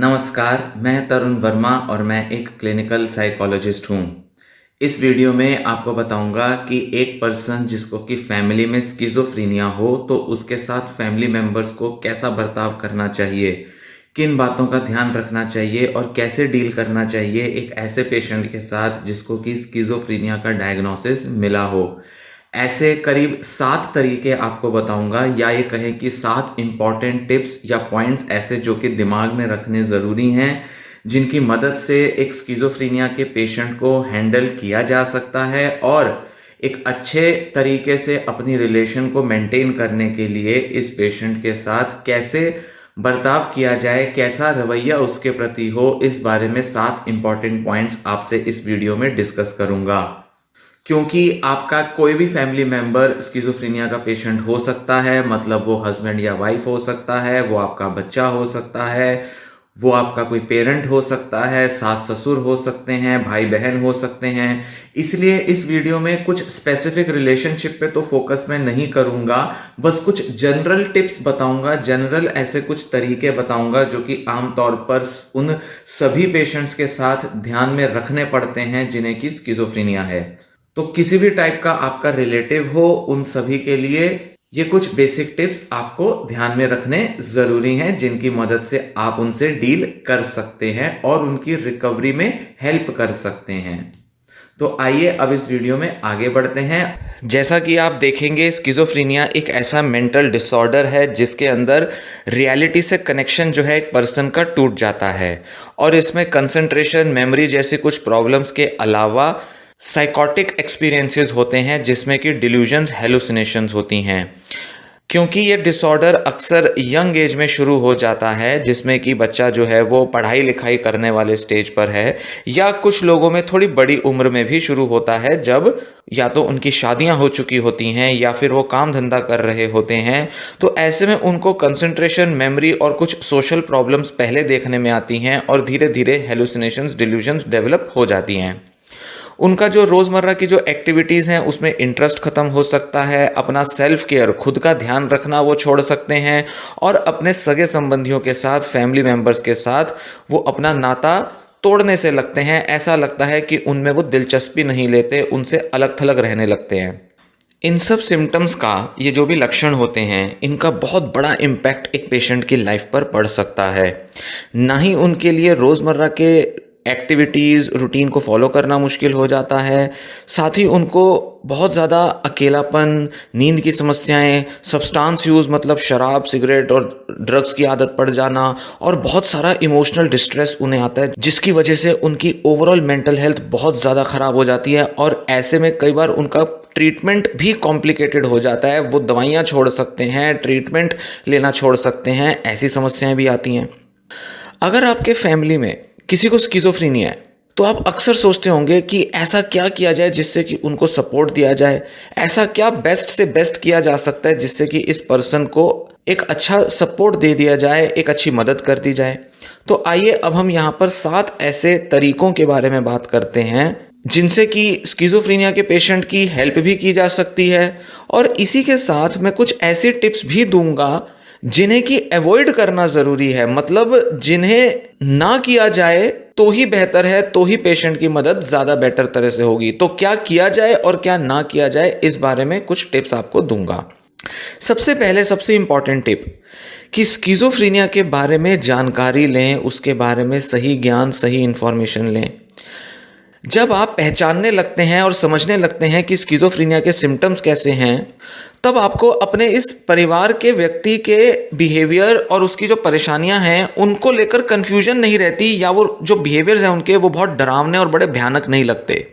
नमस्कार, मैं तरुण वर्मा और मैं एक क्लिनिकल साइकोलॉजिस्ट हूँ। इस वीडियो में आपको बताऊंगा कि एक पर्सन जिसको कि फैमिली में स्किज़ोफ्रेनिया हो तो उसके साथ फैमिली मेंबर्स को कैसा बर्ताव करना चाहिए, किन बातों का ध्यान रखना चाहिए और कैसे डील करना चाहिए एक ऐसे पेशेंट के साथ जिसको कि स्किज़ोफ्रेनिया का डायग्नोसिस मिला हो। ऐसे करीब 7 तरीके आपको बताऊंगा, या ये कहें कि 7 इम्पॉर्टेंट टिप्स या पॉइंट्स ऐसे जो कि दिमाग में रखने ज़रूरी हैं, जिनकी मदद से एक स्किज़ोफ्रेनिया के पेशेंट को हैंडल किया जा सकता है और एक अच्छे तरीके से अपनी रिलेशन को मेंटेन करने के लिए इस पेशेंट के साथ कैसे बर्ताव किया जाए, कैसा रवैया उसके प्रति हो, इस बारे में 7 इम्पॉर्टेंट पॉइंट्स आपसे इस वीडियो में डिस्कस करूंगा। क्योंकि आपका कोई भी फैमिली मेंबर स्किज़ोफ्रेनिया का पेशेंट हो सकता है, मतलब वो हस्बैंड या वाइफ हो सकता है, वो आपका बच्चा हो सकता है, वो आपका कोई पेरेंट हो सकता है, सास ससुर हो सकते हैं, भाई बहन हो सकते हैं। इसलिए इस वीडियो में कुछ स्पेसिफिक रिलेशनशिप पे तो फोकस मैं नहीं करूंगा, बस कुछ जनरल टिप्स बताऊंगा, जनरल ऐसे कुछ तरीके बताऊंगा जो कि आमतौर पर उन सभी पेशेंट्स के साथ ध्यान में रखने पड़ते हैं जिन्हें कि स्किज़ोफ्रेनिया है। तो किसी भी टाइप का आपका रिलेटिव हो, उन सभी के लिए ये कुछ बेसिक टिप्स आपको ध्यान में रखने जरूरी हैं, जिनकी मदद से आप उनसे डील कर सकते हैं और उनकी रिकवरी में हेल्प कर सकते हैं। तो आइए अब इस वीडियो में आगे बढ़ते हैं। जैसा कि आप देखेंगे, स्किज़ोफ्रेनिया एक ऐसा मेंटल डिसऑर्डर है जिसके अंदर रियलिटी से कनेक्शन जो है एक पर्सन का टूट जाता है, और इसमें कंसंट्रेशन, मेमोरी जैसी कुछ प्रॉब्लम्स के अलावा साइकोटिक एक्सपीरियंसेस होते हैं जिसमें कि डिल्यूजन्स, हेलुसिनेशंस होती हैं। क्योंकि ये डिसऑर्डर अक्सर यंग एज में शुरू हो जाता है, जिसमें कि बच्चा जो है वो पढ़ाई लिखाई करने वाले स्टेज पर है, या कुछ लोगों में थोड़ी बड़ी उम्र में भी शुरू होता है, जब या तो उनकी शादियां हो चुकी होती हैं या फिर वो काम धंधा कर रहे होते हैं। तो ऐसे में उनको कंसंट्रेशन, मेमोरी और कुछ सोशल प्रॉब्लम्स पहले देखने में आती हैं और धीरे धीरे हेलुसिनेशंस, डिल्यूजन्स डेवलप हो जाती हैं। उनका जो रोज़मर्रा की जो एक्टिविटीज़ हैं उसमें इंटरेस्ट ख़त्म हो सकता है, अपना सेल्फ केयर, खुद का ध्यान रखना वो छोड़ सकते हैं, और अपने सगे संबंधियों के साथ, फैमिली मेम्बर्स के साथ वो अपना नाता तोड़ने से लगते हैं। ऐसा लगता है कि उनमें वो दिलचस्पी नहीं लेते, उनसे अलग थलग रहने लगते हैं। इन सब सिम्टम्स का, ये जो भी लक्षण होते हैं, इनका बहुत बड़ा इम्पैक्ट एक पेशेंट की लाइफ पर पड़ सकता है। ना ही उनके लिए रोज़मर्रा के एक्टिविटीज़, रूटीन को फॉलो करना मुश्किल हो जाता है, साथ ही उनको बहुत ज़्यादा अकेलापन, नींद की समस्याएं, सब्सटेंस यूज़ मतलब शराब, सिगरेट और ड्रग्स की आदत पड़ जाना, और बहुत सारा इमोशनल डिस्ट्रेस उन्हें आता है, जिसकी वजह से उनकी ओवरऑल मेंटल हेल्थ बहुत ज़्यादा ख़राब हो जाती है। और ऐसे में कई बार उनका ट्रीटमेंट भी कॉम्प्लिकेटेड हो जाता है, वो दवाइयाँ छोड़ सकते हैं, ट्रीटमेंट लेना छोड़ सकते हैं, ऐसी समस्याएं भी आती हैं। अगर आपके फैमिली में किसी को स्किज़ोफ्रेनिया है तो आप अक्सर सोचते होंगे कि ऐसा क्या किया जाए जिससे कि उनको सपोर्ट दिया जाए, ऐसा क्या बेस्ट से बेस्ट किया जा सकता है जिससे कि इस पर्सन को एक अच्छा सपोर्ट दे दिया जाए, एक अच्छी मदद कर दी जाए। तो आइए अब हम यहाँ पर 7 ऐसे तरीकों के बारे में बात करते हैं जिनसे कि स्किज़ोफ्रेनिया के पेशेंट की हेल्प भी की जा सकती है, और इसी के साथ मैं कुछ ऐसी टिप्स भी दूंगा जिन्हें कि अवॉइड करना ज़रूरी है, मतलब जिन्हें ना किया जाए तो ही बेहतर है, तो ही पेशेंट की मदद ज़्यादा बेटर तरह से होगी। तो क्या किया जाए और क्या ना किया जाए, इस बारे में कुछ टिप्स आपको दूंगा। सबसे पहले, सबसे इम्पॉर्टेंट टिप कि स्किज़ोफ्रेनिया के बारे में जानकारी लें, उसके बारे में सही ज्ञान, सही इन्फॉर्मेशन लें। जब आप पहचानने लगते हैं और समझने लगते हैं कि स्किज़ोफ्रेनिया के सिम्टम्स कैसे हैं, तब आपको अपने इस परिवार के व्यक्ति के बिहेवियर और उसकी जो परेशानियां हैं उनको लेकर कन्फ्यूजन नहीं रहती, या वो जो बिहेवियर्स हैं उनके वो बहुत डरावने और बड़े भयानक नहीं लगते।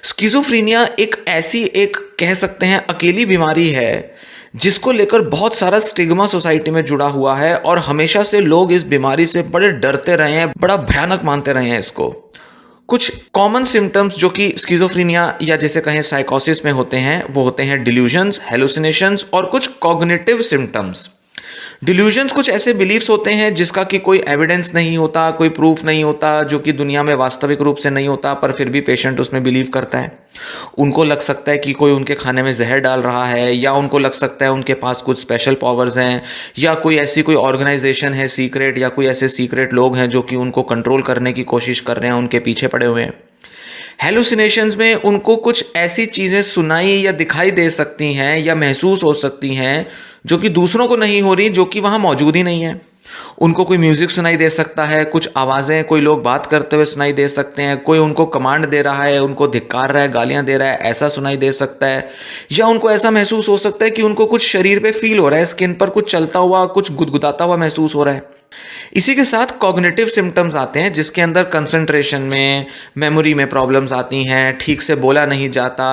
स्किज़ोफ्रेनिया एक ऐसी, एक कह सकते हैं अकेली बीमारी है जिसको लेकर बहुत सारा स्टिग्मा सोसाइटी में जुड़ा हुआ है, और हमेशा से लोग इस बीमारी से बड़े डरते रहे हैं, बड़ा भयानक मानते रहे हैं इसको। कुछ कॉमन सिम्टम्स जो कि स्किज़ोफ्रेनिया या जैसे कहें साइकोसिस में होते हैं, वो होते हैं डिल्यूजन्स, हेलुसिनेशंस और कुछ कॉग्निटिव सिम्टम्स। डिल्यूजन्स कुछ ऐसे बिलीफ्स होते हैं जिसका कि कोई एविडेंस नहीं होता, कोई प्रूफ नहीं होता, जो कि दुनिया में वास्तविक रूप से नहीं होता, पर फिर भी पेशेंट उसमें बिलीव करता है। उनको लग सकता है कि कोई उनके खाने में जहर डाल रहा है, या उनको लग सकता है उनके पास कुछ स्पेशल पावर्स हैं, या कोई ऑर्गेनाइजेशन है सीक्रेट, या कोई ऐसे सीक्रेट लोग हैं जो कि उनको कंट्रोल करने की कोशिश कर रहे हैं, उनके पीछे पड़े हुए हैं। हेलुसिनेशंस में उनको कुछ ऐसी चीज़ें सुनाई या दिखाई दे सकती हैं या महसूस हो सकती हैं जो कि दूसरों को नहीं हो रही, जो कि वहाँ मौजूद ही नहीं है। उनको कोई म्यूज़िक सुनाई दे सकता है, कुछ आवाज़ें, कोई लोग बात करते हुए सुनाई दे सकते हैं, कोई उनको कमांड दे रहा है, उनको धिक्कार रहा है, गालियाँ दे रहा है, ऐसा सुनाई दे सकता है। या उनको ऐसा महसूस हो सकता है कि उनको कुछ शरीर पे फील हो रहा है, स्किन पर कुछ चलता हुआ, कुछ गुदगुदाता हुआ महसूस हो रहा है। इसी के साथ कॉग्निटिव सिम्टम्स आते हैं, जिसके अंदर कंसंट्रेशन में, मेमोरी में प्रॉब्लम्स आती हैं, ठीक से बोला नहीं जाता,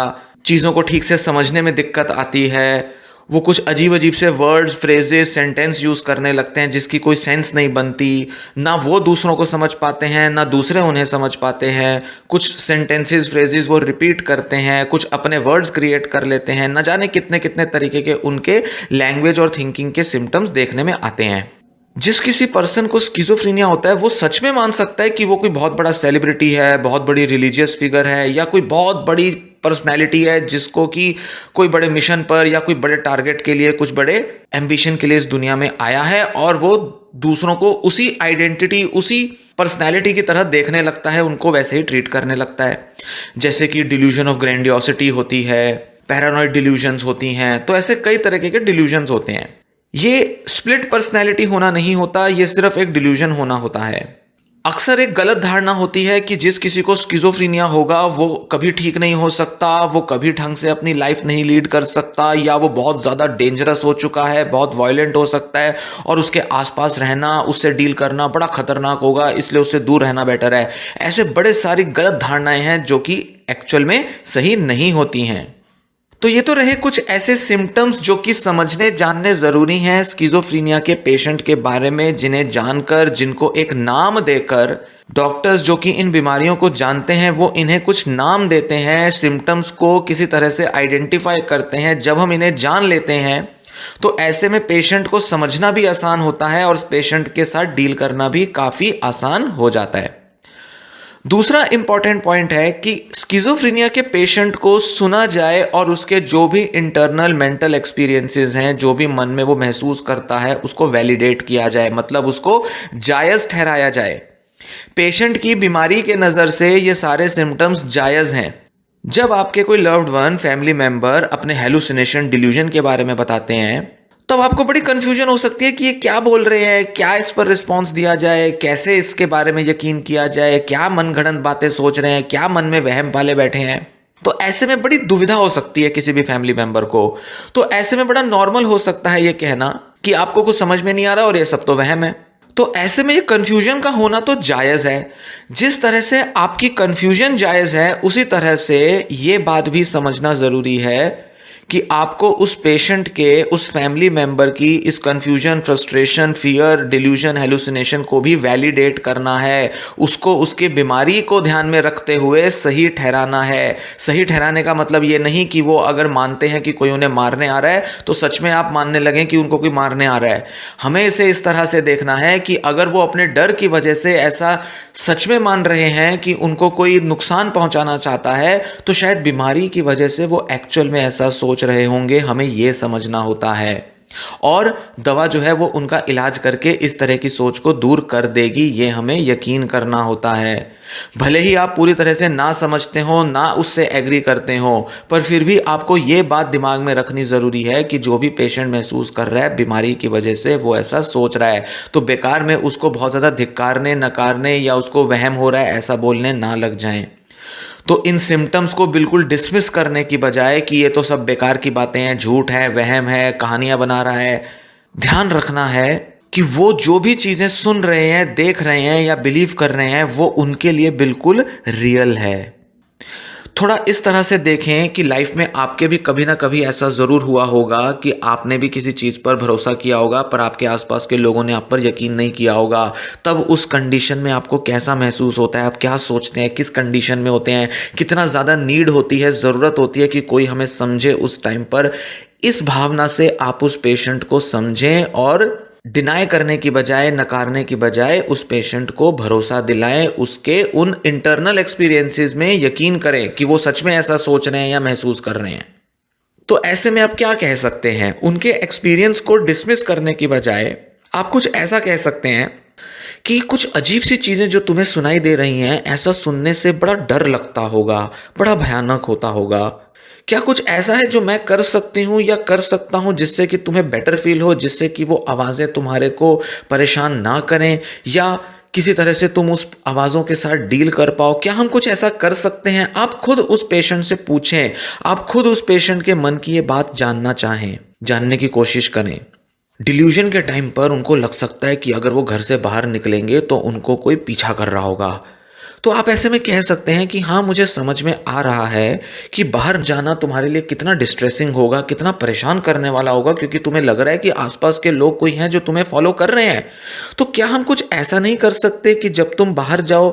चीज़ों को ठीक से समझने में दिक्कत आती है, वो कुछ अजीब अजीब से वर्ड्स, फ्रेजेस, सेंटेंस यूज़ करने लगते हैं जिसकी कोई सेंस नहीं बनती, ना वो दूसरों को समझ पाते हैं ना दूसरे उन्हें समझ पाते हैं। कुछ सेंटेंसेस, फ्रेजेस वो रिपीट करते हैं, कुछ अपने वर्ड्स क्रिएट कर लेते हैं, न जाने कितने कितने तरीके के उनके लैंग्वेज और थिंकिंग के सिम्टम्स देखने में आते हैं। जिस किसी पर्सन को स्किज़ोफ्रेनिया होता है वो सच में मान सकता है कि वो कोई बहुत बड़ा सेलिब्रिटी है, बहुत बड़ी रिलीजियस फिगर है, या कोई बहुत बड़ी पर्सनैलिटी है जिसको कि कोई बड़े मिशन पर या कोई बड़े टारगेट के लिए, कुछ बड़े एम्बिशन के लिए इस दुनिया में आया है, और वो दूसरों को उसी आइडेंटिटी, उसी पर्सनैलिटी की तरह देखने लगता है, उनको वैसे ही ट्रीट करने लगता है। जैसे कि डिल्यूजन ऑफ ग्रैंडियोसिटी होती है, पैरानॉइड डिल्यूजन्स होती हैं, तो ऐसे कई तरह के डिल्यूजन्स होते हैं। ये स्प्लिट पर्सनैलिटी होना नहीं होता, ये सिर्फ एक डिल्यूजन होना होता है। अक्सर एक गलत धारणा होती है कि जिस किसी को स्किज़ोफ्रेनिया होगा वो कभी ठीक नहीं हो सकता, वो कभी ढंग से अपनी लाइफ नहीं लीड कर सकता, या वो बहुत ज़्यादा डेंजरस हो चुका है, बहुत वायलेंट हो सकता है, और उसके आसपास रहना, उससे डील करना बड़ा खतरनाक होगा, इसलिए उससे दूर रहना बेटर है। ऐसे बड़े सारी गलत धारणाएं हैं जो कि एक्चुअल में सही नहीं होती हैं। तो ये तो रहे कुछ ऐसे सिम्टम्स जो कि समझने जानने ज़रूरी हैं स्किज़ोफ्रेनिया के पेशेंट के बारे में, जिन्हें जानकर, जिनको एक नाम देकर डॉक्टर्स जो कि इन बीमारियों को जानते हैं वो इन्हें कुछ नाम देते हैं, सिम्टम्स को किसी तरह से आइडेंटिफाई करते हैं। जब हम इन्हें जान लेते हैं तो ऐसे में पेशेंट को समझना भी आसान होता है और पेशेंट के साथ डील करना भी काफ़ी आसान हो जाता है। दूसरा इंपॉर्टेंट पॉइंट है कि स्किज़ोफ्रेनिया के पेशेंट को सुना जाए और उसके जो भी इंटरनल मेंटल एक्सपीरियंसेस हैं, जो भी मन में वो महसूस करता है, उसको वैलिडेट किया जाए, मतलब उसको जायज़ ठहराया जाए। पेशेंट की बीमारी के नज़र से ये सारे सिम्टम्स जायज़ हैं। जब आपके कोई लव्ड वन, फैमिली मेम्बर अपने हेलुसिनेशन, डिल्यूजन के बारे में बताते हैं, तब आपको बड़ी कन्फ्यूजन हो सकती है कि ये क्या बोल रहे हैं, क्या इस पर रिस्पॉन्स दिया जाए, कैसे इसके बारे में यकीन किया जाए, क्या मनगढ़ंत बातें सोच रहे हैं, क्या मन में वहम पाले बैठे हैं। तो ऐसे में बड़ी दुविधा हो सकती है किसी भी फैमिली मेंबर को। तो ऐसे में बड़ा नॉर्मल हो सकता है ये कहना कि आपको कुछ समझ में नहीं आ रहा और ये सब तो वहम है। तो ऐसे में ये कन्फ्यूजन का होना तो जायज़ है। जिस तरह से आपकी कन्फ्यूजन जायज़ है, उसी तरह से ये बात भी समझना ज़रूरी है कि आपको उस पेशेंट के, उस फैमिली मेंबर की इस confusion, frustration, fear, delusion, hallucination को भी वैलिडेट करना है, उसको उसकी बीमारी को ध्यान में रखते हुए सही ठहराना है। सही ठहराने का मतलब ये नहीं कि वो अगर मानते हैं कि कोई उन्हें मारने आ रहा है तो सच में आप मानने लगें कि उनको कोई मारने आ रहा है। हमें इसे इस तरह से देखना है कि अगर वो अपने डर की वजह से ऐसा सच में मान रहे हैं कि उनको कोई नुकसान पहुंचाना चाहता है, तो शायद बीमारी की वजह से वो एक्चुअल में ऐसा सोच रहे होंगे। हमें यह समझना होता है, और दवा जो है वो उनका इलाज करके इस तरह की सोच को दूर कर देगी, ये हमें यकीन करना होता है। भले ही आप पूरी तरह से ना समझते हो, ना उससे एग्री करते हो, पर फिर भी आपको ये बात दिमाग में रखनी ज़रूरी है कि जो भी पेशेंट महसूस कर रहा है बीमारी की वजह से, वो ऐसा सोच रहा है, तो बेकार में उसको बहुत ज़्यादा धिक्कारने, नकारने या उसको वहम हो रहा है ऐसा बोलने ना लग जाएं। तो इन सिम्टम्स को बिल्कुल डिसमिस करने की बजाय कि ये तो सब बेकार की बातें हैं, झूठ है, वहम है, कहानियां बना रहा है, ध्यान रखना है कि वो जो भी चीज़ें सुन रहे हैं, देख रहे हैं या बिलीव कर रहे हैं, वो उनके लिए बिल्कुल रियल है। थोड़ा इस तरह से देखें कि लाइफ में आपके भी कभी ना कभी ऐसा ज़रूर हुआ होगा कि आपने भी किसी चीज़ पर भरोसा किया होगा, पर आपके आसपास के लोगों ने आप पर यकीन नहीं किया होगा। तब उस कंडीशन में आपको कैसा महसूस होता है, आप क्या सोचते हैं, किस कंडीशन में होते हैं, कितना ज़्यादा नीड होती है, ज़रूरत होती है कि कोई हमें समझे उस टाइम पर। इस भावना से आप उस पेशेंट को समझें और डिनाई करने की बजाय, नकारने की बजाय उस पेशेंट को भरोसा दिलाएं, उसके उन इंटरनल एक्सपीरियंसेस में यकीन करें कि वो सच में ऐसा सोच रहे हैं या महसूस कर रहे हैं। तो ऐसे में आप क्या कह सकते हैं? उनके एक्सपीरियंस को डिसमिस करने की बजाय आप कुछ ऐसा कह सकते हैं कि कुछ अजीब सी चीज़ें जो तुम्हें सुनाई दे रही हैं, ऐसा सुनने से बड़ा डर लगता होगा, बड़ा भयानक होता होगा। क्या कुछ ऐसा है जो मैं कर सकती हूँ या कर सकता हूँ जिससे कि तुम्हें बेटर फील हो, जिससे कि वो आवाज़ें तुम्हारे को परेशान ना करें या किसी तरह से तुम उस आवाज़ों के साथ डील कर पाओ? क्या हम कुछ ऐसा कर सकते हैं? आप खुद उस पेशेंट से पूछें, आप खुद उस पेशेंट के मन की ये बात जानना चाहें, जानने की कोशिश करें। डिल्यूजन के टाइम पर उनको लग सकता है कि अगर वो घर से बाहर निकलेंगे तो उनको कोई पीछा कर रहा होगा। तो आप ऐसे में कह सकते हैं कि हाँ, मुझे समझ में आ रहा है कि बाहर जाना तुम्हारे लिए कितना डिस्ट्रेसिंग होगा, कितना परेशान करने वाला होगा, क्योंकि तुम्हें लग रहा है कि आसपास के लोग कोई हैं जो तुम्हें फॉलो कर रहे हैं। तो क्या हम कुछ ऐसा नहीं कर सकते कि जब तुम बाहर जाओ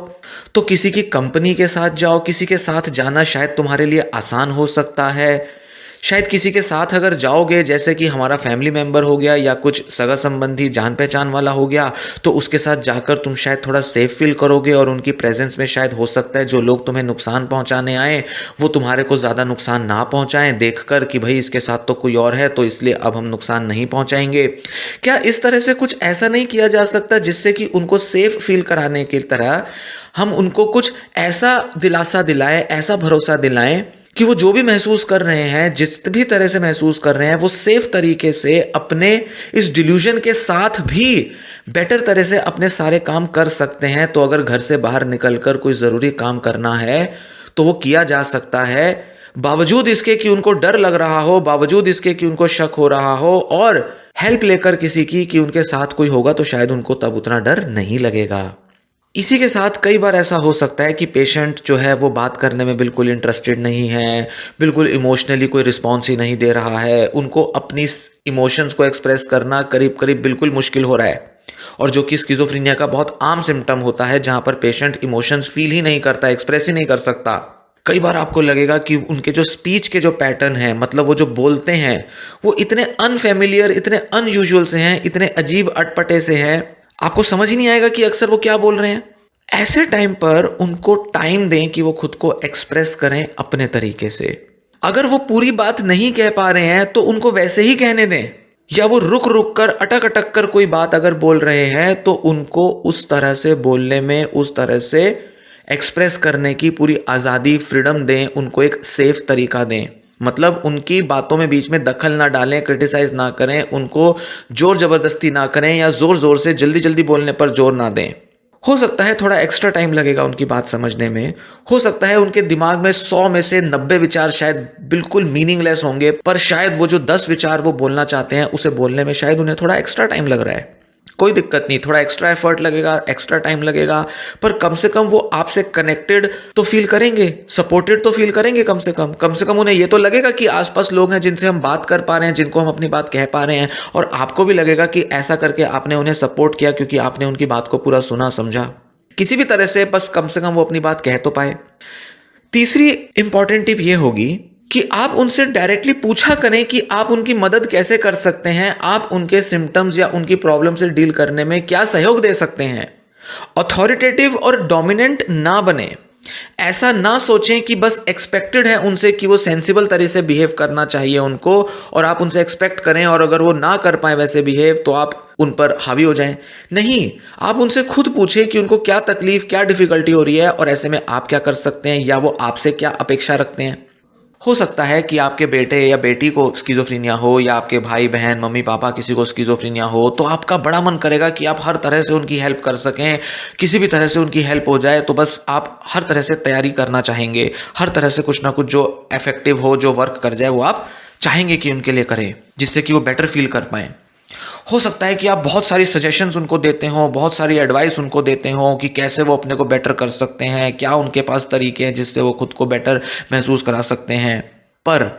तो किसी की कंपनी के साथ जाओ? किसी के साथ जाना शायद तुम्हारे लिए आसान हो सकता है। शायद किसी के साथ अगर जाओगे, जैसे कि हमारा फैमिली मेम्बर हो गया या कुछ सगा संबंधी जान पहचान वाला हो गया, तो उसके साथ जाकर तुम शायद थोड़ा सेफ फील करोगे और उनकी प्रेजेंस में शायद हो सकता है जो लोग तुम्हें नुकसान पहुंचाने आए वो तुम्हारे को ज़्यादा नुकसान ना पहुंचाएं, देखकर कि भाई इसके साथ तो कोई और है तो इसलिए अब हम नुकसान नहीं पहुंचाएंगे। क्या इस तरह से कुछ ऐसा नहीं किया जा सकता जिससे कि उनको सेफ फील कराने की तरह हम उनको कुछ ऐसा दिलासा दिलाएं, ऐसा भरोसा दिलाएं कि वो जो भी महसूस कर रहे हैं, जिस भी तरह से महसूस कर रहे हैं, वो सेफ तरीके से अपने इस डिल्यूजन के साथ भी बेटर तरह से अपने सारे काम कर सकते हैं। तो अगर घर से बाहर निकलकर कोई ज़रूरी काम करना है तो वो किया जा सकता है, बावजूद इसके कि उनको डर लग रहा हो, बावजूद इसके कि उनको शक हो रहा हो, और हेल्प लेकर किसी की कि उनके साथ कोई होगा तो शायद उनको तब उतना डर नहीं लगेगा। इसी के साथ कई बार ऐसा हो सकता है कि पेशेंट जो है वो बात करने में बिल्कुल इंटरेस्टेड नहीं है, बिल्कुल इमोशनली कोई रिस्पॉन्स ही नहीं दे रहा है, उनको अपनी इमोशंस को एक्सप्रेस करना करीब करीब बिल्कुल मुश्किल हो रहा है, और जो कि स्किज़ोफ्रेनिया का बहुत आम सिम्टम होता है, जहाँ पर पेशेंट इमोशंस फील ही नहीं करता, एक्सप्रेस ही नहीं कर सकता। कई बार आपको लगेगा कि उनके जो स्पीच के जो पैटर्न हैं, मतलब वो जो बोलते हैं, वो इतने अनफेमिलियर, इतने अनयूजुअल से हैं, इतने अजीब अटपटे से हैं, आपको समझ ही नहीं आएगा कि अक्सर वो क्या बोल रहे हैं। ऐसे टाइम पर उनको टाइम दें कि वो खुद को एक्सप्रेस करें अपने तरीके से। अगर वो पूरी बात नहीं कह पा रहे हैं तो उनको वैसे ही कहने दें, या वो रुक रुक कर, अटक अटक कर कोई बात अगर बोल रहे हैं तो उनको उस तरह से बोलने में, उस तरह से एक्सप्रेस करने की पूरी आज़ादी, फ्रीडम दें, उनको एक सेफ तरीका दें। मतलब उनकी बातों में बीच में दखल ना डालें, क्रिटिसाइज ना करें, उनको जोर ज़बरदस्ती ना करें या ज़ोर ज़ोर से जल्दी जल्दी बोलने पर जोर ना दें। हो सकता है थोड़ा एक्स्ट्रा टाइम लगेगा उनकी बात समझने में, हो सकता है उनके दिमाग में 100 में से 90 विचार शायद बिल्कुल मीनिंगलेस होंगे, पर शायद वो जो 10 विचार वो बोलना चाहते हैं उसे बोलने में शायद उन्हें थोड़ा एक्स्ट्रा टाइम लग रहा है। कोई दिक्कत नहीं, थोड़ा एक्स्ट्रा एफर्ट लगेगा, एक्स्ट्रा टाइम लगेगा, पर कम से कम वो आपसे कनेक्टेड तो फील करेंगे, सपोर्टेड तो फील करेंगे। कम से कम उन्हें ये तो लगेगा कि आसपास लोग हैं जिनसे हम बात कर पा रहे हैं, जिनको हम अपनी बात कह पा रहे हैं, और आपको भी लगेगा कि ऐसा करके आपने उन्हें सपोर्ट किया क्योंकि आपने उनकी बात को पूरा सुना, समझा, किसी भी तरह से, बस कम से कम वो अपनी बात कह तो पाए। तीसरी इंपॉर्टेंट टिप ये होगी कि आप उनसे डायरेक्टली पूछा करें कि आप उनकी मदद कैसे कर सकते हैं, आप उनके सिम्टम्स या उनकी प्रॉब्लम से डील करने में क्या सहयोग दे सकते हैं। अथॉरिटेटिव और डोमिनेंट ना बने। ऐसा ना सोचें कि बस एक्सपेक्टेड है उनसे कि वो सेंसिबल तरह से बिहेव करना चाहिए उनको, और आप उनसे एक्सपेक्ट करें और अगर वो ना कर पाए वैसे बिहेव तो आप उन पर हावी हो जाएं। नहीं, आप उनसे खुद पूछें कि उनको क्या तकलीफ, क्या डिफिकल्टी हो रही है और ऐसे में आप क्या कर सकते हैं या वो आपसे क्या अपेक्षा रखते हैं। हो सकता है कि आपके बेटे या बेटी को स्किज़ोफ्रेनिया हो, या आपके भाई बहन, मम्मी पापा किसी को स्किज़ोफ्रेनिया हो, तो आपका बड़ा मन करेगा कि आप हर तरह से उनकी हेल्प कर सकें, किसी भी तरह से उनकी हेल्प हो जाए, तो बस आप हर तरह से तैयारी करना चाहेंगे, हर तरह से कुछ ना कुछ जो इफेक्टिव हो, जो वर्क कर जाए वो आप चाहेंगे कि उनके लिए करें, जिससे कि वो बेटर फील कर पाएँ। हो सकता है कि आप बहुत सारी सजेशंस उनको देते हो, बहुत सारी एडवाइस उनको देते हो कि कैसे वो अपने को बेटर कर सकते हैं, क्या उनके पास तरीके हैं जिससे वो खुद को बेटर महसूस करा सकते हैं। पर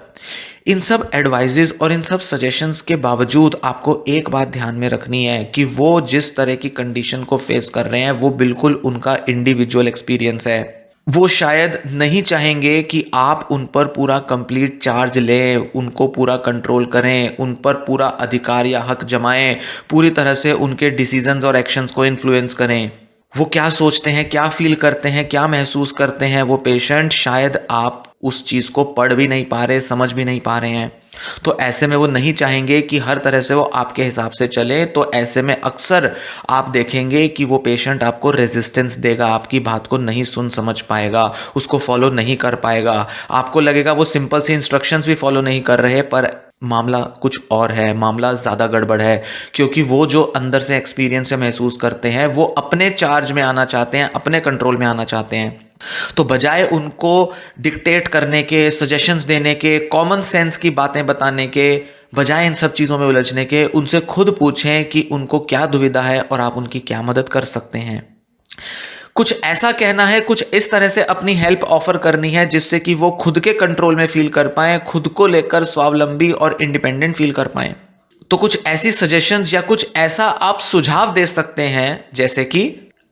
इन सब एडवाइजेस और इन सब सजेशंस के बावजूद आपको एक बात ध्यान में रखनी है कि वो जिस तरह की कंडीशन को फेस कर रहे हैं वो बिल्कुल उनका इंडिविजुअल एक्सपीरियंस है। वो शायद नहीं चाहेंगे कि आप उन पर पूरा कंप्लीट चार्ज लें, उनको पूरा कंट्रोल करें, उन पर पूरा अधिकार या हक जमाएं, पूरी तरह से उनके डिसीजंस और एक्शंस को इन्फ्लुएंस करें। वो क्या सोचते हैं, क्या फील करते हैं, क्या महसूस करते हैं वो पेशेंट, शायद आप उस चीज़ को पढ़ भी नहीं पा रहे, समझ भी नहीं पा रहे हैं। तो ऐसे में वो नहीं चाहेंगे कि हर तरह से वो आपके हिसाब से चले। तो ऐसे में अक्सर आप देखेंगे कि वो पेशेंट आपको रेजिस्टेंस देगा, आपकी बात को नहीं सुन समझ पाएगा, उसको फॉलो नहीं कर पाएगा। आपको लगेगा वो सिंपल सी इंस्ट्रक्शंस भी फॉलो नहीं कर रहे, पर मामला कुछ और है, मामला ज़्यादा गड़बड़ है। क्योंकि वो जो अंदर से एक्सपीरियंस से महसूस करते हैं, वो अपने चार्ज में आना चाहते हैं, अपने कंट्रोल में आना चाहते हैं। तो बजाय उनको डिक्टेट करने के, सजेशंस देने के, कॉमन सेंस की बातें बताने के, बजाय इन सब चीज़ों में उलझने के, उनसे खुद पूछें कि उनको क्या दुविधा है और आप उनकी क्या मदद कर सकते हैं। कुछ ऐसा कहना है, कुछ इस तरह से अपनी हेल्प ऑफर करनी है जिससे कि वो खुद के कंट्रोल में फील कर पाएं, खुद को लेकर स्वावलंबी और इंडिपेंडेंट फील कर पाएं। तो कुछ ऐसी सजेशंस या कुछ ऐसा आप सुझाव दे सकते हैं, जैसे कि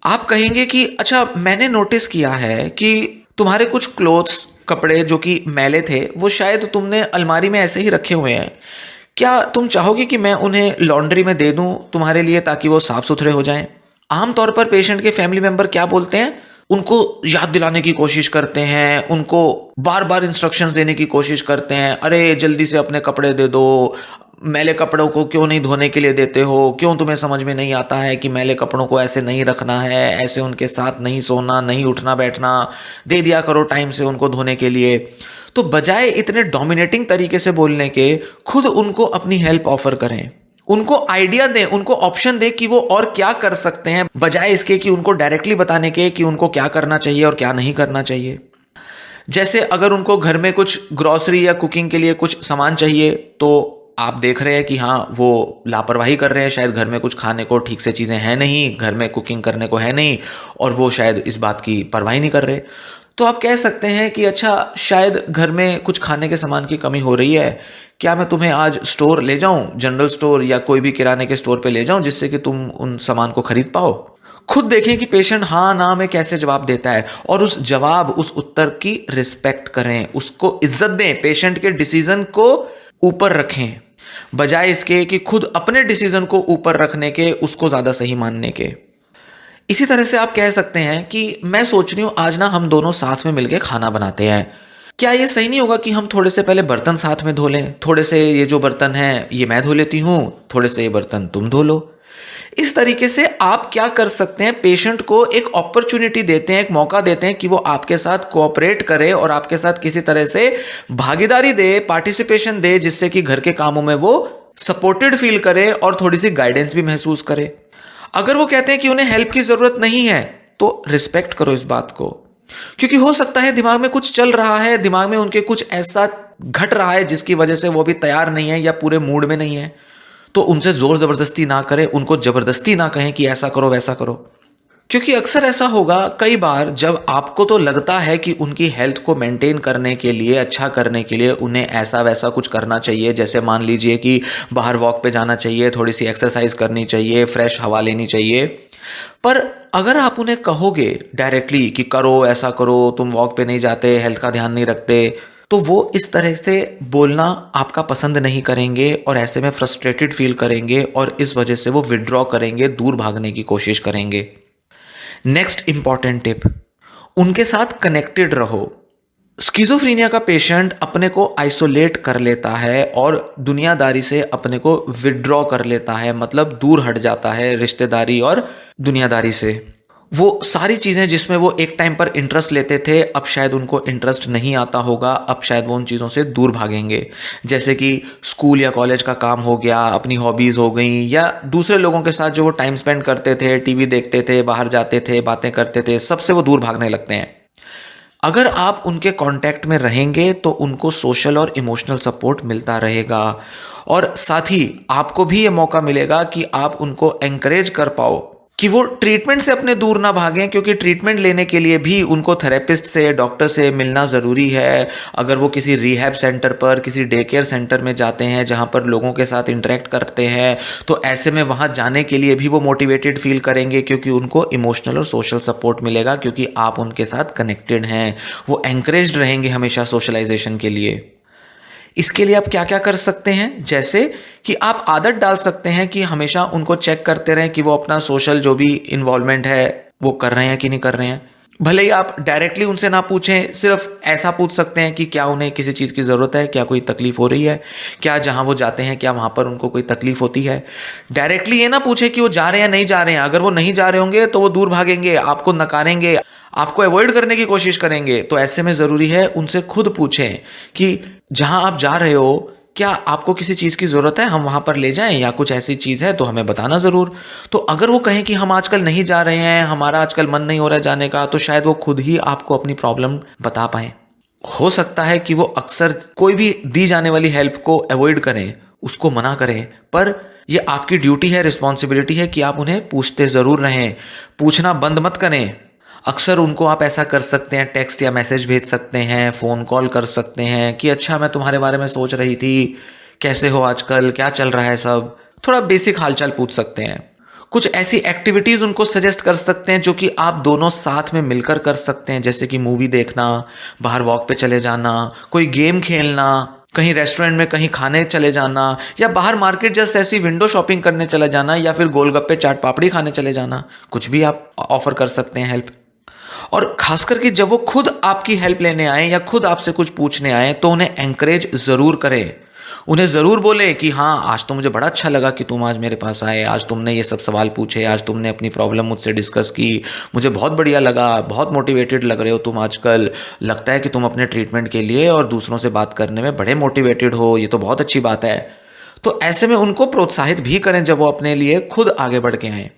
आप कहेंगे कि अच्छा, मैंने नोटिस किया है कि तुम्हारे कुछ क्लोथ्स, कपड़े जो कि मैले थे, वो शायद तुमने अलमारी में ऐसे ही रखे हुए हैं। क्या तुम चाहोगे कि मैं उन्हें लॉन्ड्री में दे दूं तुम्हारे लिए, ताकि वो साफ सुथरे हो जाएं? आमतौर पर पेशेंट के फैमिली मेंबर क्या बोलते हैं, उनको याद दिलाने की कोशिश करते हैं, उनको बार बार इंस्ट्रक्शंस देने की कोशिश करते हैं। अरे जल्दी से अपने कपड़े दे दो, मैले कपड़ों को क्यों नहीं धोने के लिए देते हो, क्यों तुम्हें समझ में नहीं आता है कि मैले कपड़ों को ऐसे नहीं रखना है, ऐसे उनके साथ नहीं सोना, नहीं उठना बैठना, दे दिया करो टाइम से उनको धोने के लिए। तो बजाय इतने डोमिनेटिंग तरीके से बोलने के, खुद उनको अपनी हेल्प ऑफर करें, उनको आइडिया दें, उनको ऑप्शन दें कि वो और क्या कर सकते हैं, बजाय इसके कि उनको डायरेक्टली बताने के कि उनको क्या करना चाहिए और क्या नहीं करना चाहिए। जैसे अगर उनको घर में कुछ ग्रॉसरी या कुकिंग के लिए कुछ सामान चाहिए, तो आप देख रहे हैं कि हाँ वो लापरवाही कर रहे हैं, शायद घर में कुछ खाने को ठीक से चीज़ें हैं नहीं, घर में कुकिंग करने को है नहीं, और वो शायद इस बात की परवाह नहीं कर रहे। तो आप कह सकते हैं कि अच्छा, शायद घर में कुछ खाने के सामान की कमी हो रही है, क्या मैं तुम्हें आज स्टोर ले जाऊं, जनरल स्टोर या कोई भी किराने के स्टोर पे ले जाऊं, जिससे कि तुम उन सामान को खरीद पाओ। खुद देखें कि पेशेंट हाँ ना में कैसे जवाब देता है, और उस जवाब, उस उत्तर की रिस्पेक्ट करें, उसको इज्जत दें, पेशेंट के डिसीजन को ऊपर रखें, बजाय इसके कि खुद अपने डिसीजन को ऊपर रखने के, उसको ज़्यादा सही मानने के। इसी तरह से आप कह सकते हैं कि मैं सोच रही हूँ आज ना हम दोनों साथ में मिलकर खाना बनाते हैं। क्या ये सही नहीं होगा कि हम थोड़े से पहले बर्तन साथ में धो लें? थोड़े से ये जो बर्तन हैं ये मैं धो लेती हूँ, थोड़े से ये बर्तन तुम धो लो। इस तरीके से आप क्या कर सकते हैं, पेशेंट को एक अपॉर्चुनिटी देते हैं, एक मौका देते हैं कि वो आपके साथ कोऑपरेट करे और आपके साथ किसी तरह से भागीदारी दे, पार्टिसिपेशन दे, जिससे कि घर के कामों में वो सपोर्टेड फील करे और थोड़ी सी गाइडेंस भी महसूस करे। अगर वो कहते हैं कि उन्हें हेल्प की जरूरत नहीं है, तो रिस्पेक्ट करो इस बात को, क्योंकि हो सकता है दिमाग में कुछ चल रहा है, दिमाग में उनके कुछ ऐसा घट रहा है जिसकी वजह से वो भी तैयार नहीं है या पूरे मूड में नहीं है। तो उनसे जोर जबरदस्ती ना करें, उनको जबरदस्ती ना कहें कि ऐसा करो वैसा करो, क्योंकि अक्सर ऐसा होगा कई बार जब आपको तो लगता है कि उनकी हेल्थ को मेंटेन करने के लिए, अच्छा करने के लिए उन्हें ऐसा वैसा कुछ करना चाहिए, जैसे मान लीजिए कि बाहर वॉक पे जाना चाहिए, थोड़ी सी एक्सरसाइज करनी चाहिए, फ्रेश हवा लेनी चाहिए। पर अगर आप उन्हें कहोगे डायरेक्टली कि करो, ऐसा करो, तुम वॉक पे नहीं जाते, हेल्थ का ध्यान नहीं रखते, तो वो इस तरह से बोलना आपका पसंद नहीं करेंगे और ऐसे में फ्रस्ट्रेटेड फील करेंगे और इस वजह से वो विड्रॉ करेंगे, दूर भागने की कोशिश करेंगे। नेक्स्ट इंपॉर्टेंट टिप, उनके साथ कनेक्टेड रहो। स्किज़ोफ्रेनिया का पेशेंट अपने को आइसोलेट कर लेता है और दुनियादारी से अपने को विड्रॉ कर लेता है, मतलब दूर हट जाता है रिश्तेदारी और दुनियादारी से। वो सारी चीज़ें जिसमें वो एक टाइम पर इंटरेस्ट लेते थे, अब शायद उनको इंटरेस्ट नहीं आता होगा, अब शायद वो उन चीज़ों से दूर भागेंगे, जैसे कि स्कूल या कॉलेज का काम हो गया, अपनी हॉबीज़ हो गई, या दूसरे लोगों के साथ जो वो टाइम स्पेंड करते थे, टीवी देखते थे, बाहर जाते थे, बातें करते थे, सबसे वो दूर भागने लगते हैं। अगर आप उनके कांटेक्ट में रहेंगे तो उनको सोशल और इमोशनल सपोर्ट मिलता रहेगा, और साथ ही आपको भी ये मौका मिलेगा कि आप उनको एनकरेज कर पाओ कि वो ट्रीटमेंट से अपने दूर ना भागें, क्योंकि ट्रीटमेंट लेने के लिए भी उनको थेरेपिस्ट से, डॉक्टर से मिलना ज़रूरी है। अगर वो किसी रिहैब सेंटर पर, किसी डे केयर सेंटर में जाते हैं जहाँ पर लोगों के साथ इंटरेक्ट करते हैं, तो ऐसे में वहाँ जाने के लिए भी वो मोटिवेटेड फील करेंगे, क्योंकि उनको इमोशनल और सोशल सपोर्ट मिलेगा, क्योंकि आप उनके साथ कनेक्टेड हैं। वो एंकरेज्ड रहेंगे हमेशा सोशलाइजेशन के लिए। इसके लिए आप क्या क्या कर सकते हैं, जैसे कि आप आदत डाल सकते हैं कि हमेशा उनको चेक करते रहें कि वो अपना सोशल जो भी इन्वॉल्वमेंट है वो कर रहे हैं कि नहीं कर रहे हैं। भले ही आप डायरेक्टली उनसे ना पूछें, सिर्फ ऐसा पूछ सकते हैं कि क्या उन्हें किसी चीज़ की ज़रूरत है, क्या कोई तकलीफ़ हो रही है, क्या जहाँ वो जाते हैं क्या वहाँ पर उनको कोई तकलीफ़ होती है। डायरेक्टली ये ना पूछें कि वो जा रहे हैं नहीं जा रहे हैं। अगर वो नहीं जा रहे होंगे तो वो दूर भागेंगे, आपको नकारेंगे, आपको अवॉइड करने की कोशिश करेंगे। तो ऐसे में ज़रूरी है उनसे खुद पूछें कि जहाँ आप जा रहे हो क्या आपको किसी चीज़ की ज़रूरत है, हम वहाँ पर ले जाएं, या कुछ ऐसी चीज़ है तो हमें बताना ज़रूर। तो अगर वो कहें कि हम आजकल नहीं जा रहे हैं, हमारा आजकल मन नहीं हो रहा है जाने का, तो शायद वो खुद ही आपको अपनी प्रॉब्लम बता पाएँ। हो सकता है कि वो अक्सर कोई भी दी जाने वाली हेल्प को अवॉइड करें, उसको मना करें, पर ये आपकी ड्यूटी है, रिस्पॉन्सिबिलिटी है कि आप उन्हें पूछते ज़रूर रहें। पूछना बंद मत करें। अक्सर उनको आप ऐसा कर सकते हैं, टेक्स्ट या मैसेज भेज सकते हैं, फ़ोन कॉल कर सकते हैं कि अच्छा मैं तुम्हारे बारे में सोच रही थी, कैसे हो आजकल, क्या चल रहा है सब। थोड़ा बेसिक हालचाल पूछ सकते हैं। कुछ ऐसी एक्टिविटीज़ उनको सजेस्ट कर सकते हैं जो कि आप दोनों साथ में मिलकर कर सकते हैं, जैसे कि मूवी देखना, बाहर वॉक पे चले जाना, कोई गेम खेलना, कहीं रेस्टोरेंट में कहीं खाने चले जाना, या बाहर मार्केट जस्ट ऐसी विंडो शॉपिंग करने चले जाना, या फिर गोलगप्पे चाट पापड़ी खाने चले जाना। कुछ भी आप ऑफर कर सकते हैं हेल्प। और खास करके जब वो खुद आपकी हेल्प लेने आए या खुद आपसे कुछ पूछने आए तो उन्हें एंकरेज ज़रूर करें। उन्हें ज़रूर बोले कि हाँ आज तो मुझे बड़ा अच्छा लगा कि तुम आज मेरे पास आए, आज तुमने ये सब सवाल पूछे, आज तुमने अपनी प्रॉब्लम मुझसे डिस्कस की, मुझे बहुत बढ़िया लगा, बहुत मोटिवेटेड लग रहे हो तुम आजकल, लगता है कि तुम अपने ट्रीटमेंट के लिए और दूसरों से बात करने में बड़े मोटिवेटेड हो, ये तो बहुत अच्छी बात है। तो ऐसे में उनको प्रोत्साहित भी करें जब वो अपने लिए खुद आगे बढ़ के आएँ।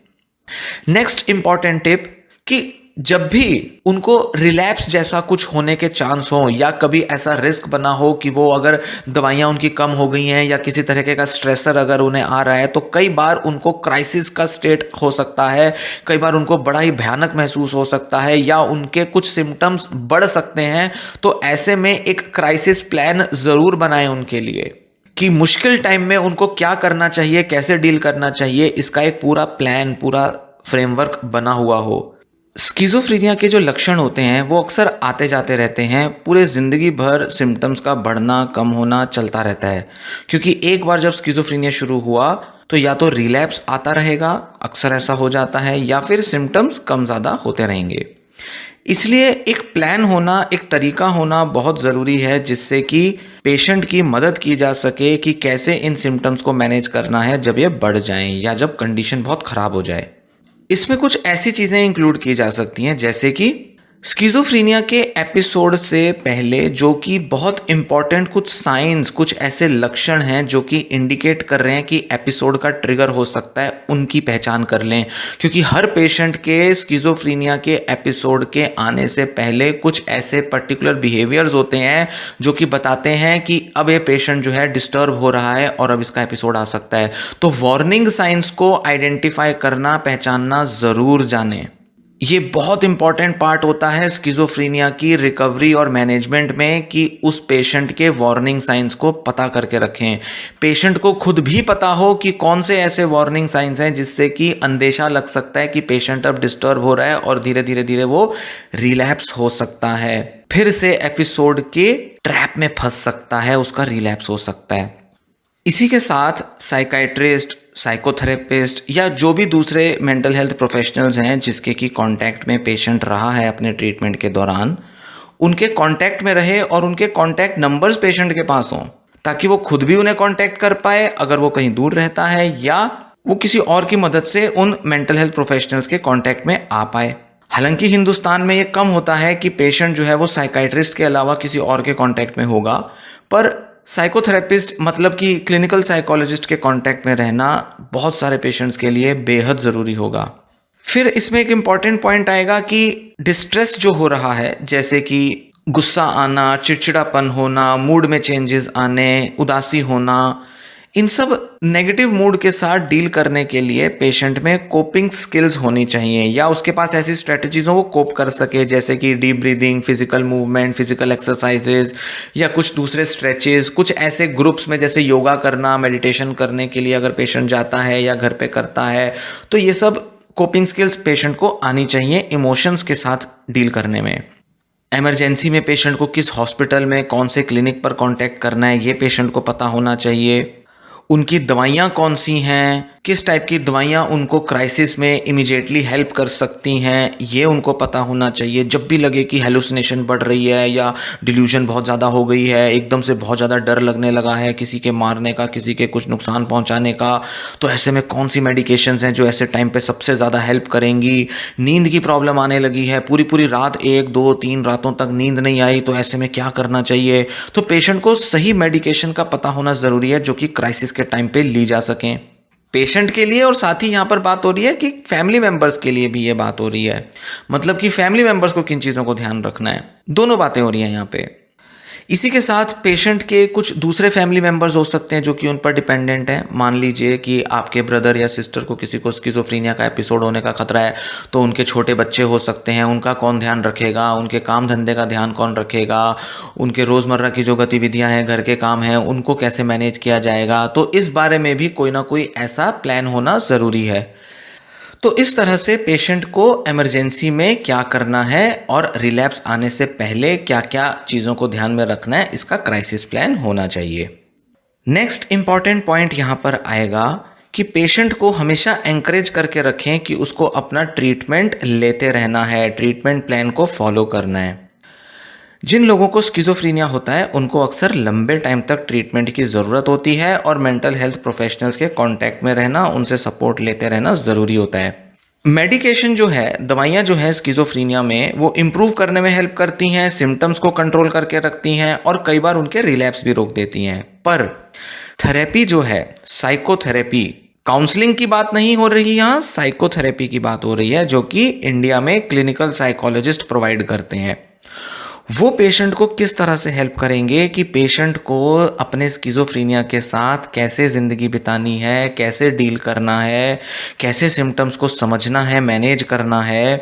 नेक्स्ट इंपॉर्टेंट टिप कि जब भी उनको रिलैप्स जैसा कुछ होने के चांस हो, या कभी ऐसा रिस्क बना हो कि वो अगर दवाइयाँ उनकी कम हो गई हैं या किसी तरीके का स्ट्रेसर अगर उन्हें आ रहा है, तो कई बार उनको क्राइसिस का स्टेट हो सकता है, कई बार उनको बड़ा ही भयानक महसूस हो सकता है, या उनके कुछ सिम्टम्स बढ़ सकते हैं। तो ऐसे में एक क्राइसिस प्लान ज़रूर बनाएं उनके लिए कि मुश्किल टाइम में उनको क्या करना चाहिए, कैसे डील करना चाहिए, इसका एक पूरा प्लान, पूरा फ्रेमवर्क बना हुआ हो। स्किज़ोफ्रेनिया के जो लक्षण होते हैं वो अक्सर आते जाते रहते हैं, पूरे ज़िंदगी भर सिम्टम्स का बढ़ना कम होना चलता रहता है, क्योंकि एक बार जब स्किज़ोफ्रेनिया शुरू हुआ तो या तो रिलैप्स आता रहेगा, अक्सर ऐसा हो जाता है, या फिर सिम्टम्स कम ज़्यादा होते रहेंगे। इसलिए एक प्लान होना, एक तरीका होना बहुत ज़रूरी है, जिससे कि पेशेंट की मदद की जा सके कि कैसे इन सिम्टम्स को मैनेज करना है जब ये बढ़ जाएं या जब कंडीशन बहुत ख़राब हो जाए। इसमें कुछ ऐसी चीज़ें इंक्लूड की जा सकती हैं, जैसे कि स्किज़ोफ्रेनिया के एपिसोड से पहले जो कि बहुत इम्पॉर्टेंट कुछ साइंस, कुछ ऐसे लक्षण हैं जो कि इंडिकेट कर रहे हैं कि एपिसोड का ट्रिगर हो सकता है, उनकी पहचान कर लें। क्योंकि हर पेशेंट के स्किज़ोफ्रेनिया के एपिसोड के आने से पहले कुछ ऐसे पर्टिकुलर बिहेवियर्स होते हैं जो कि बताते हैं कि अब ये पेशेंट जो है डिस्टर्ब हो रहा है और अब इसका एपिसोड आ सकता है। तो वार्निंग साइंस को आइडेंटिफाई करना, पहचानना ज़रूर जानें। ये बहुत इंपॉर्टेंट पार्ट होता है स्किज़ोफ्रेनिया की रिकवरी और मैनेजमेंट में, कि उस पेशेंट के वार्निंग साइंस को पता करके रखें। पेशेंट को खुद भी पता हो कि कौन से ऐसे वार्निंग साइंस हैं जिससे कि अंदेशा लग सकता है कि पेशेंट अब डिस्टर्ब हो रहा है और धीरे धीरे धीरे वो रिलैप्स हो सकता है, फिर से एपिसोड के ट्रैप में फंस सकता है, उसका रिलैप्स हो सकता है। इसी के साथ साइकाइट्रिस्ट, साइकोथेरेपिस्ट या जो भी दूसरे मेंटल हेल्थ प्रोफेशनल्स हैं जिसके की कांटेक्ट में पेशेंट रहा है अपने ट्रीटमेंट के दौरान, उनके कांटेक्ट में रहे और उनके कांटेक्ट नंबर्स पेशेंट के पास हों, ताकि वो खुद भी उन्हें कांटेक्ट कर पाए अगर वो कहीं दूर रहता है, या वो किसी और की मदद से उन मेंटल हेल्थ प्रोफेशनल्स के कांटेक्ट में आ पाए। हालांकि हिंदुस्तान में ये कम होता है कि पेशेंट जो है वो साइकाइट्रिस्ट के अलावा किसी और के कांटेक्ट में होगा, पर साइकोथेरेपिस्ट मतलब कि क्लिनिकल साइकोलॉजिस्ट के कांटेक्ट में रहना बहुत सारे पेशेंट्स के लिए बेहद ज़रूरी होगा। फिर इसमें एक इम्पॉर्टेंट पॉइंट आएगा कि डिस्ट्रेस जो हो रहा है, जैसे कि गुस्सा आना, चिड़चिड़ापन होना, मूड में चेंजेस आने, उदासी होना, इन सब नेगेटिव मूड के साथ डील करने के लिए पेशेंट में कोपिंग स्किल्स होनी चाहिए, या उसके पास ऐसी स्ट्रेटजीज हो वो कोप कर सके, जैसे कि deep breathing, physical movement, physical exercises, या कुछ दूसरे स्ट्रेचेस, कुछ ऐसे ग्रुप्स में जैसे योगा करना, मेडिटेशन करने के लिए अगर पेशेंट जाता है या घर पे करता है, तो ये सब कोपिंग स्किल्स पेशेंट को आनी चाहिए इमोशंस के साथ डील करने में। इमरजेंसी में पेशेंट को किस हॉस्पिटल में कौन से क्लिनिक पर कांटेक्ट करना है ये पेशेंट को पता होना चाहिए। उनकी दवाइयाँ कौन सी हैं, किस टाइप की दवाइयाँ उनको क्राइसिस में इमीडिएटली हेल्प कर सकती हैं, ये उनको पता होना चाहिए। जब भी लगे कि हेलुसिनेशन बढ़ रही है या डिल्यूजन बहुत ज़्यादा हो गई है, एकदम से बहुत ज़्यादा डर लगने लगा है किसी के मारने का, किसी के कुछ नुकसान पहुंचाने का, तो ऐसे में कौन सी मेडिकेशंस हैं जो ऐसे टाइम पे सबसे ज़्यादा हेल्प करेंगी। नींद की प्रॉब्लम आने लगी है, पूरी पूरी रात 1, 2, 3 रातों तक नींद नहीं आई, तो ऐसे में क्या करना चाहिए। तो पेशेंट को सही मेडिकेशन का पता होना ज़रूरी है जो कि क्राइसिस के टाइम पे ली जा सकें। पेशेंट के लिए और साथ ही यहाँ पर बात हो रही है कि फैमिली मेंबर्स के लिए भी ये बात हो रही है, मतलब कि फैमिली मेंबर्स को किन चीज़ों को ध्यान रखना है, दोनों बातें हो रही हैं यहाँ पे। इसी के साथ पेशेंट के कुछ दूसरे फैमिली मेंबर्स हो सकते हैं जो कि उन पर डिपेंडेंट हैं। मान लीजिए कि आपके ब्रदर या सिस्टर को किसी को स्किज़ोफ्रेनिया का एपिसोड होने का खतरा है, तो उनके छोटे बच्चे हो सकते हैं, उनका कौन ध्यान रखेगा, उनके काम धंधे का ध्यान कौन रखेगा, उनके रोज़मर्रा की जो गतिविधियां हैं, घर के काम हैं, उनको कैसे मैनेज किया जाएगा। तो इस बारे में भी कोई ना कोई ऐसा प्लान होना ज़रूरी है। तो इस तरह से पेशेंट को इमरजेंसी में क्या करना है और रिलैप्स आने से पहले क्या क्या चीज़ों को ध्यान में रखना है, इसका क्राइसिस प्लान होना चाहिए। नेक्स्ट इंपॉर्टेंट पॉइंट यहाँ पर आएगा कि पेशेंट को हमेशा एंकरेज करके रखें कि उसको अपना ट्रीटमेंट लेते रहना है, ट्रीटमेंट प्लान को फॉलो करना है। जिन लोगों को स्किज़ोफ्रेनिया होता है उनको अक्सर लंबे टाइम तक ट्रीटमेंट की ज़रूरत होती है और मेंटल हेल्थ प्रोफेशनल्स के कांटेक्ट में रहना, उनसे सपोर्ट लेते रहना ज़रूरी होता है। मेडिकेशन जो है, दवाइयाँ जो हैं स्किज़ोफ्रेनिया में, वो इम्प्रूव करने में हेल्प करती हैं, सिम्टम्स को कंट्रोल करके रखती हैं और कई बार उनके रिलैप्स भी रोक देती हैं। पर थेरेपी जो है, साइकोथेरेपी, काउंसलिंग की बात नहीं हो रही यहाँ, साइकोथेरेपी की बात हो रही है, जो कि इंडिया में क्लिनिकल साइकोलॉजिस्ट प्रोवाइड करते हैं। वो पेशेंट को किस तरह से हेल्प करेंगे कि पेशेंट को अपने स्किज़ोफ्रेनिया के साथ कैसे ज़िंदगी बितानी है, कैसे डील करना है, कैसे सिम्टम्स को समझना है, मैनेज करना है,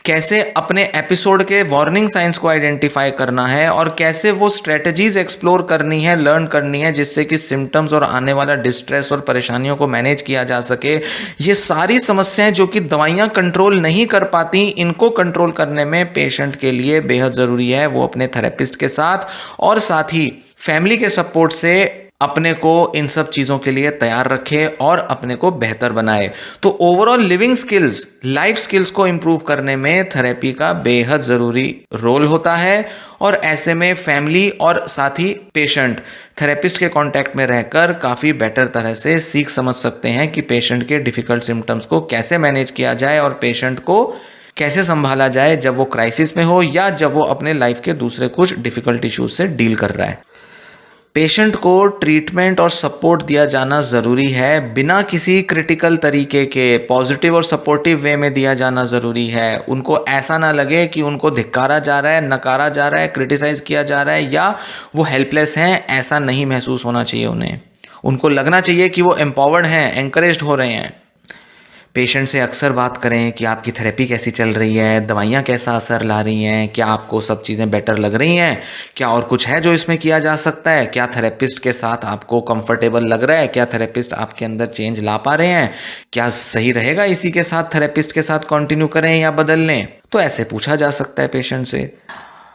कैसे अपने एपिसोड के वार्निंग साइंस को आइडेंटिफाई करना है और कैसे वो स्ट्रेटजीज एक्सप्लोर करनी है, लर्न करनी है, जिससे कि सिम्टम्स और आने वाला डिस्ट्रेस और परेशानियों को मैनेज किया जा सके। ये सारी समस्याएं जो कि दवाइयाँ कंट्रोल नहीं कर पाती, इनको कंट्रोल करने में पेशेंट के लिए बेहद ज़रूरी है वो अपने थेरेपिस्ट के साथ और साथ ही फैमिली के सपोर्ट से अपने को इन सब चीज़ों के लिए तैयार रखे और अपने को बेहतर बनाए। तो overall living skills, life skills को इम्प्रूव करने में थेरेपी का बेहद ज़रूरी रोल होता है और ऐसे में फैमिली और साथ ही पेशेंट थेरेपिस्ट के कांटेक्ट में रहकर काफ़ी बेटर तरह से सीख समझ सकते हैं कि पेशेंट के डिफ़िकल्ट सिम्टम्स को कैसे मैनेज किया जाए और पेशेंट को कैसे संभाला जाए जब वो क्राइसिस में हो या जब वो अपने लाइफ के दूसरे कुछ डिफ़िकल्ट इश्यूज से डील कर रहा है। पेशेंट को ट्रीटमेंट और सपोर्ट दिया जाना ज़रूरी है, बिना किसी क्रिटिकल तरीके के, पॉजिटिव और सपोर्टिव वे में दिया जाना ज़रूरी है। उनको ऐसा ना लगे कि उनको धिक्कारा जा रहा है, नकारा जा रहा है, क्रिटिसाइज़ किया जा रहा है या वो हेल्पलेस हैं, ऐसा नहीं महसूस होना चाहिए उन्हें। उनको लगना चाहिए कि वो एम्पावर्ड हैं, एनकरेज्ड हो रहे हैं। पेशेंट से अक्सर बात करें कि आपकी थेरेपी कैसी चल रही है, दवाइयाँ कैसा असर ला रही हैं, क्या आपको सब चीज़ें बेटर लग रही हैं, क्या और कुछ है जो इसमें किया जा सकता है, क्या थेरेपिस्ट के साथ आपको कंफर्टेबल लग रहा है, क्या थेरेपिस्ट आपके अंदर चेंज ला पा रहे हैं, क्या सही रहेगा इसी के साथ थेरेपिस्ट के साथ कंटिन्यू करें या बदल लें। तो ऐसे पूछा जा सकता है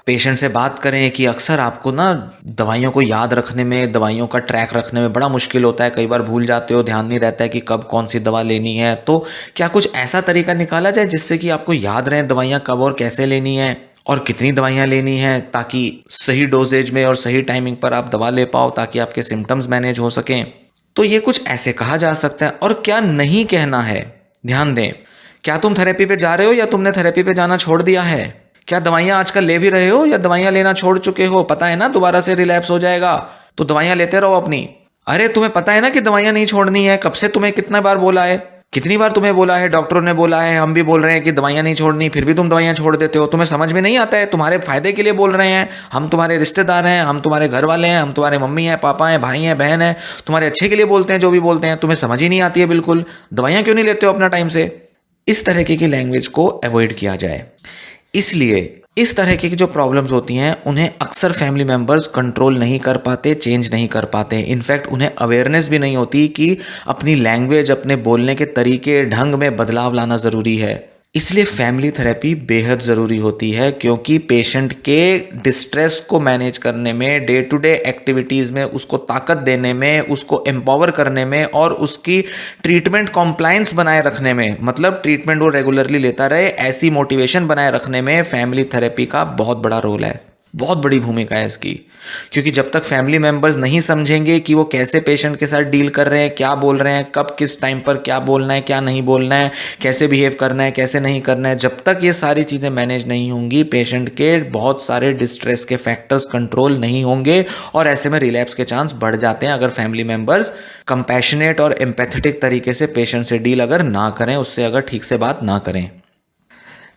पेशेंट से बात करें कि अक्सर आपको ना दवाइयों को याद रखने में, दवाइयों का ट्रैक रखने में बड़ा मुश्किल होता है, कई बार भूल जाते हो, ध्यान नहीं रहता है कि कब कौन सी दवा लेनी है। तो क्या कुछ ऐसा तरीका निकाला जाए जिससे कि आपको याद रहे दवाइयाँ कब और कैसे लेनी है और कितनी दवाइयाँ लेनी है, ताकि सही डोजेज में और सही टाइमिंग पर आप दवा ले पाओ, ताकि आपके सिम्टम्स मैनेज हो सकें। तो ये कुछ ऐसे कहा जा सकता है। और क्या नहीं कहना है, ध्यान दें, क्या तुम थेरेपी पे जा रहे हो या तुमने थेरेपी पे जाना छोड़ दिया है? क्या दवाइयाँ आजकल ले भी रहे हो या दवाइयाँ लेना छोड़ चुके हो? पता है ना दोबारा से रिलैप्स हो जाएगा, तो दवाइयाँ लेते रहो अपनी। अरे तुम्हें पता है ना कि दवाइयाँ नहीं छोड़नी है, कब से तुम्हें कितना बार बोला है। कितनी बार तुम्हें बोला है, डॉक्टरों ने बोला है, हम भी बोल रहे हैं कि दवाइयाँ नहीं छोड़नी, फिर भी तुम दवाइयाँ छोड़ देते हो। तुम्हें समझ में नहीं आता है, तुम्हारे फायदे के लिए बोल रहे हैं, हम तुम्हारे रिश्तेदार हैं, हम तुम्हारे घर वाले हैं, हम तुम्हारे मम्मी हैं, पापा हैं, भाई हैं, बहन हैं, तुम्हारे अच्छे के लिए बोलते हैं जो भी बोलते हैं, तुम्हें समझ ही नहीं आती है बिल्कुल। दवाइयाँ क्यों नहीं लेते हो अपना टाइम से? इस तरीके की लैंग्वेज को अवॉइड किया जाए। इसलिए इस तरह की जो प्रॉब्लम्स होती हैं उन्हें अक्सर फैमिली मेंबर्स कंट्रोल नहीं कर पाते, चेंज नहीं कर पाते। इनफैक्ट उन्हें अवेयरनेस भी नहीं होती कि अपनी लैंग्वेज, अपने बोलने के तरीके, ढंग में बदलाव लाना ज़रूरी है। इसलिए फैमिली थेरेपी बेहद ज़रूरी होती है, क्योंकि पेशेंट के डिस्ट्रेस को मैनेज करने में, डे टू डे एक्टिविटीज़ में उसको ताकत देने में, उसको एम्पावर करने में और उसकी ट्रीटमेंट कॉम्प्लायंस बनाए रखने में, मतलब ट्रीटमेंट वो रेगुलरली लेता रहे, ऐसी मोटिवेशन बनाए रखने में फैमिली थेरेपी का बहुत बड़ा रोल है, बहुत बड़ी भूमिका है इसकी। क्योंकि जब तक फैमिली मेंबर्स नहीं समझेंगे कि वो कैसे पेशेंट के साथ डील कर रहे हैं, क्या बोल रहे हैं, कब किस टाइम पर क्या बोलना है, क्या नहीं बोलना है, कैसे बिहेव करना है, कैसे नहीं करना है, जब तक ये सारी चीज़ें मैनेज नहीं होंगी, पेशेंट के बहुत सारे डिस्ट्रेस के फैक्टर्स कंट्रोल नहीं होंगे और ऐसे में रिलैप्स के चांस बढ़ जाते हैं, अगर फैमिली मेंबर्स कंपैशनेट और एम्पैथेटिक तरीके से पेशेंट से डील अगर ना करें, उससे अगर ठीक से बात ना करें।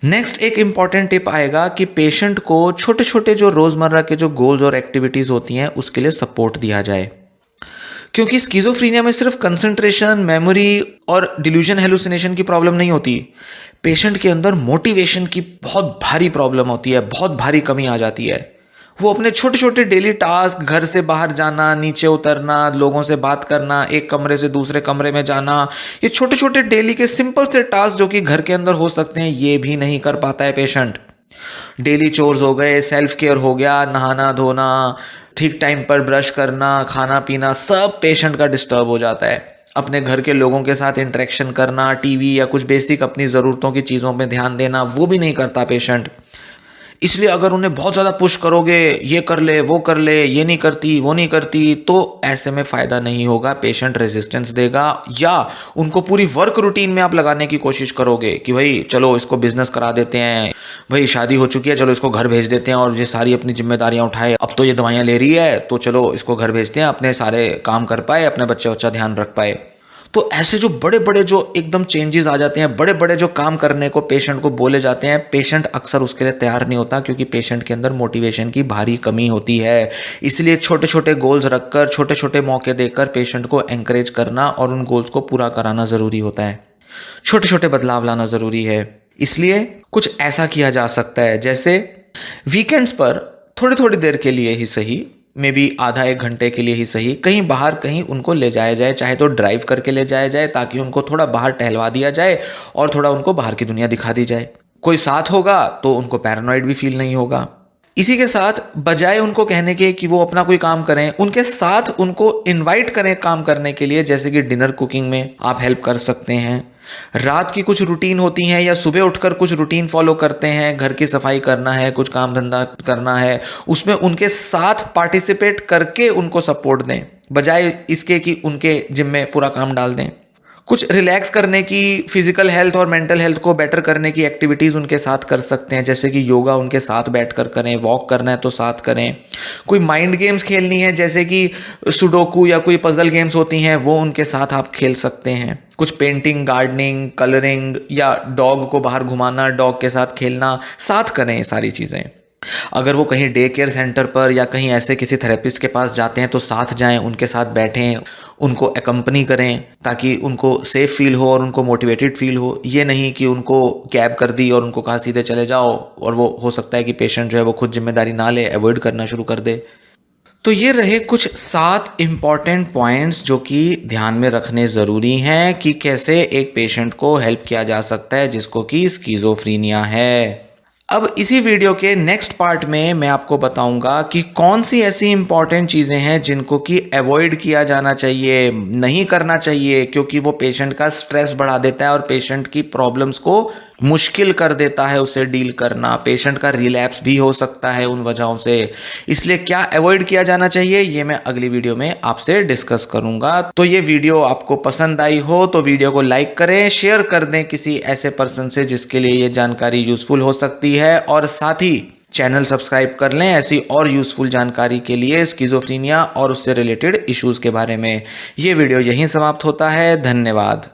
नेक्स्ट एक इम्पॉर्टेंट टिप आएगा कि पेशेंट को छोटे छोटे जो रोज़मर्रा के जो गोल्स और एक्टिविटीज़ होती हैं उसके लिए सपोर्ट दिया जाए। क्योंकि स्किज़ोफ्रेनिया में सिर्फ कंसंट्रेशन, मेमोरी और डिल्यूजन, हेलुसिनेशन की प्रॉब्लम नहीं होती। पेशेंट के अंदर मोटिवेशन की बहुत भारी प्रॉब्लम होती है, बहुत भारी कमी आ जाती है। वो अपने छोटे छोटे डेली टास्क, घर से बाहर जाना, नीचे उतरना, लोगों से बात करना, एक कमरे से दूसरे कमरे में जाना, ये छोटे छोटे डेली के सिंपल से टास्क जो कि घर के अंदर हो सकते हैं, ये भी नहीं कर पाता है पेशेंट। डेली चोर्स हो गए, सेल्फ केयर हो गया, नहाना धोना, ठीक टाइम पर ब्रश करना, खाना पीना, सब पेशेंट का डिस्टर्ब हो जाता है। अपने घर के लोगों के साथ इंटरेक्शन करना, टीवी या कुछ बेसिक अपनी ज़रूरतों की चीज़ों में ध्यान देना, वो भी नहीं करता पेशेंट। इसलिए अगर उन्हें बहुत ज़्यादा पुश करोगे, ये कर ले, वो कर ले, ये नहीं करती, वो नहीं करती, तो ऐसे में फ़ायदा नहीं होगा, पेशेंट रेजिस्टेंस देगा। या उनको पूरी वर्क रूटीन में आप लगाने की कोशिश करोगे कि भाई चलो इसको बिजनेस करा देते हैं, भाई शादी हो चुकी है, चलो इसको घर भेज देते हैं और ये सारी अपनी जिम्मेदारियां उठाए, अब तो ये दवाइयाँ ले रही है तो चलो इसको घर भेजते हैं, अपने सारे काम कर पाए, अपने बच्चा ध्यान रख पाए। तो ऐसे जो बड़े बड़े जो एकदम चेंजेस आ जाते हैं, बड़े बड़े जो काम करने को पेशेंट को बोले जाते हैं, पेशेंट अक्सर उसके लिए तैयार नहीं होता, क्योंकि पेशेंट के अंदर मोटिवेशन की भारी कमी होती है। इसलिए छोटे छोटे गोल्स रखकर, छोटे छोटे मौके देकर पेशेंट को एंकरेज करना और उन गोल्स को पूरा कराना ज़रूरी होता है। छोटे छोटे बदलाव लाना ज़रूरी है। इसलिए कुछ ऐसा किया जा सकता है, जैसे वीकेंड्स पर थोड़ी थोड़ी देर के लिए ही सही, मे बी आधा एक घंटे के लिए ही सही, कहीं बाहर कहीं उनको ले जाया जाए, चाहे तो ड्राइव करके ले जाया जाए, ताकि उनको थोड़ा बाहर टहलवा दिया जाए और थोड़ा उनको बाहर की दुनिया दिखा दी जाए। कोई साथ होगा तो उनको पैरानॉइड भी फील नहीं होगा। इसी के साथ बजाय उनको कहने के कि वो अपना कोई काम करें, उनके साथ उनको इनवाइट करें काम करने के लिए, जैसे कि डिनर कुकिंग में आप हेल्प कर सकते हैं। रात की कुछ रूटीन होती हैं या सुबह उठकर कुछ रूटीन फॉलो करते हैं, घर की सफाई करना है, कुछ काम धंधा करना है, उसमें उनके साथ पार्टिसिपेट करके उनको सपोर्ट दें, बजाय इसके कि उनके जिम्मे पूरा काम डाल दें। कुछ रिलैक्स करने की, फिजिकल हेल्थ और मेंटल हेल्थ को बेटर करने की एक्टिविटीज़ उनके साथ कर सकते हैं, जैसे कि योगा उनके साथ बैठकर करें, वॉक करना है तो साथ करें। कोई माइंड गेम्स खेलनी है, जैसे कि सुडोकू या कोई पजल गेम्स होती हैं, वो उनके साथ आप खेल सकते हैं। कुछ पेंटिंग, गार्डनिंग, कलरिंग या डॉग को बाहर घुमाना, डॉग के साथ खेलना, साथ करें ये सारी चीज़ें। अगर वो कहीं डे केयर सेंटर पर या कहीं ऐसे किसी थेरेपिस्ट के पास जाते हैं तो साथ जाएं, उनके साथ बैठें, उनको एकम्पनी करें, ताकि उनको सेफ फील हो और उनको मोटिवेटेड फील हो। ये नहीं कि उनको कैब कर दी और उनको कहा सीधे चले जाओ, और वो हो सकता है कि पेशेंट जो है वो खुद जिम्मेदारी ना ले, अवॉइड करना शुरू कर दे। तो ये रहे कुछ 7 इम्पॉर्टेंट पॉइंट्स जो कि ध्यान में रखने ज़रूरी हैं कि कैसे एक पेशेंट को हेल्प किया जा सकता है जिसको कि स्किज़ोफ्रेनिया है। अब इसी वीडियो के नेक्स्ट पार्ट में मैं आपको बताऊंगा कि कौन सी ऐसी इंपॉर्टेंट चीज़ें हैं जिनको कि अवॉइड किया जाना चाहिए, नहीं करना चाहिए, क्योंकि वो पेशेंट का स्ट्रेस बढ़ा देता है और पेशेंट की प्रॉब्लम्स को मुश्किल कर देता है उसे डील करना। पेशेंट का रिलैप्स भी हो सकता है उन वजहों से। इसलिए क्या अवॉइड किया जाना चाहिए, ये मैं अगली वीडियो में आपसे डिस्कस करूंगा। तो ये वीडियो आपको पसंद आई हो तो वीडियो को लाइक करें, शेयर कर दें किसी ऐसे पर्सन से जिसके लिए ये जानकारी यूजफुल हो सकती है, और साथ ही चैनल सब्सक्राइब कर लें ऐसी और यूजफुल जानकारी के लिए, स्किज़ोफ्रेनिया और उससे रिलेटेड इश्यूज के बारे में। ये वीडियो यहीं समाप्त होता है। धन्यवाद।